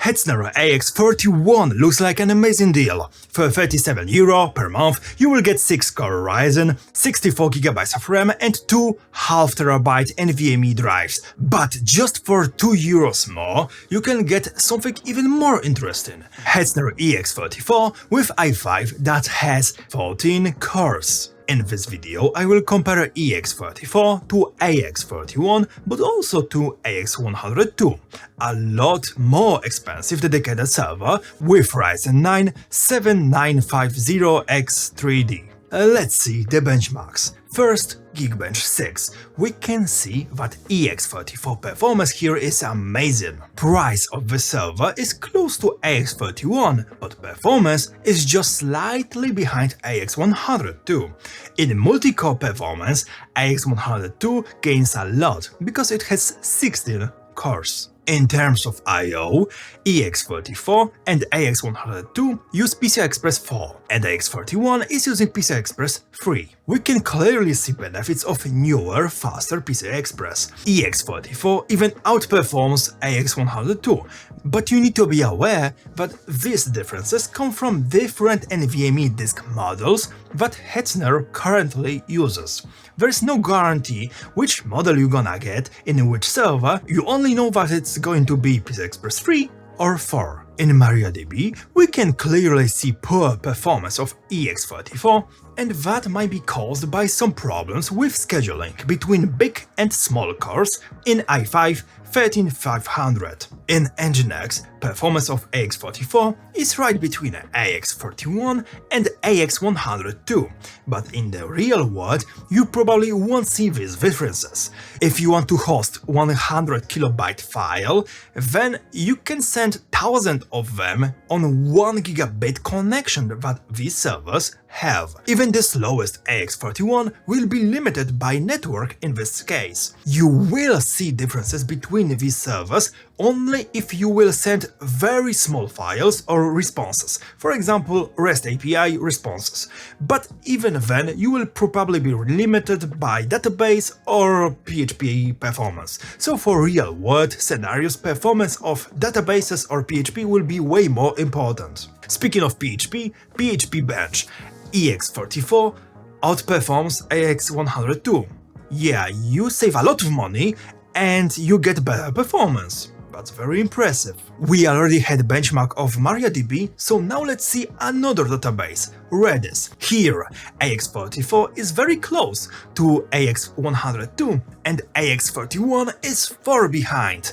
Hetzner AX41 looks like an amazing deal. For €37 per month, you will get 6-core Ryzen, 64GB of RAM and 2 half-terabyte NVMe drives. But just for €2 more, you can get something even more interesting. Hetzner EX44 with i5 that has 14 cores. In this video, I will compare EX44 to AX41, but also to AX102, a lot more expensive dedicated server with Ryzen 9 7950X3D. Let's see the benchmarks. First, Geekbench 6. We can see that EX44 performance here is amazing. Price of the server is close to AX41, but performance is just slightly behind AX102. In multi-core performance, AX102 gains a lot because it has 16 cores. In terms of I/O, EX44 and AX102 use PCI Express 4, and AX41 is using PCI Express 3. We can clearly see benefits of newer, faster PCI Express. EX44 even outperforms AX102, but you need to be aware that these differences come from different NVMe disk models that Hetzner currently uses. There's no guarantee which model you're gonna get in which server, you only know that it's going to be PCI Express 3 or 4. In MariaDB, we can clearly see poor performance of EX44, and that might be caused by some problems with scheduling between big and small cores in i5 13500. In Nginx, performance of AX44 is right between AX41 and AX102, but in the real world you probably won't see these differences. If you want to host 100 kilobyte file, then you can send thousands of them on 1 gigabit connection that these servers have. Even the slowest AX41 will be limited by network in this case. You will see differences between these servers only if you will send very small files or responses, for example REST API responses, but even then you will probably be limited by database or PHP performance. So for real-world scenarios, performance of databases or PHP will be way more important. Speaking of PHP, PHP Bench, EX44 outperforms AX102. Yeah, you save a lot of money and you get better performance. That's very impressive. We already had benchmark of MariaDB, so now let's see another database, Redis. Here, AX44 is very close to AX102 and AX41 is far behind.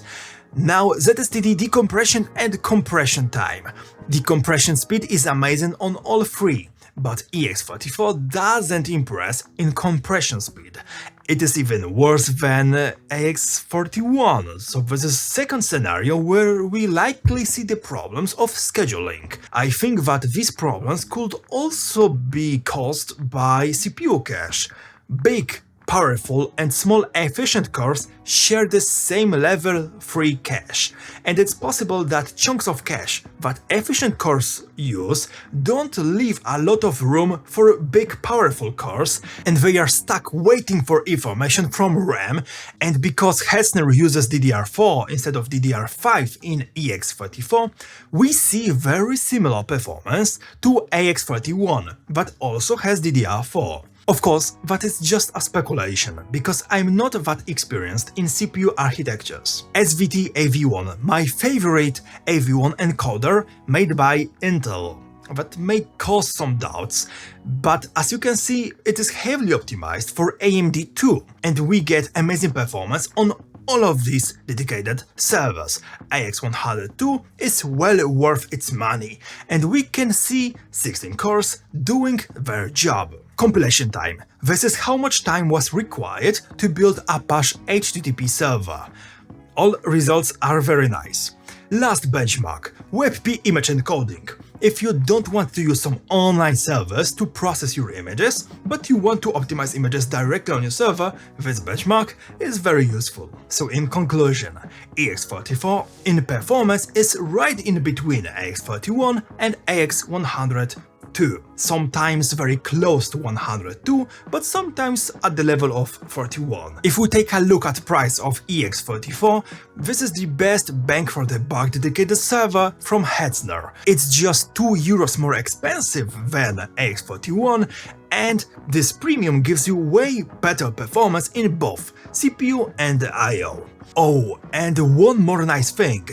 Now ZSTD decompression and compression time. Decompression speed is amazing on all three, but EX44 doesn't impress in compression speed. It is even worse than AX41, so this is second scenario where we likely see the problems of scheduling. I think that these problems could also be caused by CPU cache. Big, powerful and small efficient cores share the same level 3 cache, and it's possible that chunks of cache that efficient cores use don't leave a lot of room for big powerful cores, and they are stuck waiting for information from RAM, and because Hetzner uses DDR4 instead of DDR5 in EX44, we see very similar performance to AX41 that also has DDR4. Of course, that is just a speculation, because I'm not that experienced in CPU architectures. SVT AV1, my favorite AV1 encoder made by Intel. That may cause some doubts, but as you can see, it is heavily optimized for AMD too, and we get amazing performance on all of these dedicated servers. AX102 is well worth its money, and we can see 16 cores doing their job. Compilation time. This is how much time was required to build Apache HTTP server. All results are very nice. Last benchmark, WebP image encoding. If you don't want to use some online servers to process your images, but you want to optimize images directly on your server, this benchmark is very useful. So in conclusion, EX44 in performance is right in between AX41 and AX102. too. Sometimes very close to 102, but sometimes at the level of 41. If we take a look at price of EX44, this is the best bang for the buck dedicated server from Hetzner. It's just €2 more expensive than AX41, and this premium gives you way better performance in both CPU and I/O. Oh, and one more nice thing.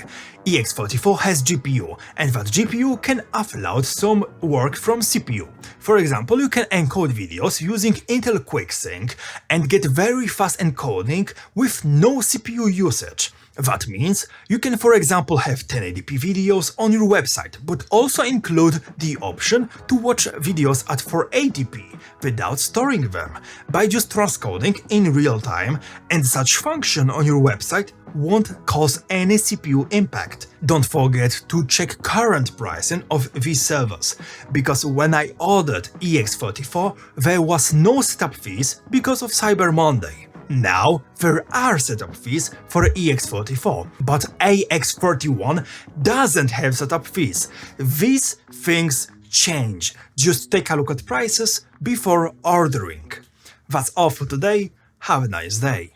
EX44 has GPU, and that GPU can offload some work from CPU. For example, you can encode videos using Intel QuickSync and get very fast encoding with no CPU usage. That means you can, for example, have 1080p videos on your website, but also include the option to watch videos at 480p without storing them, by just transcoding in real time, and such function on your website won't cause any CPU impact. Don't forget to check current pricing of these servers, because when I ordered EX44 there was no setup fees because of Cyber Monday. Now there are setup fees for EX44, but AX41 doesn't have setup fees. These things change. Just take a look at prices before ordering. That's all for today. Have a nice day.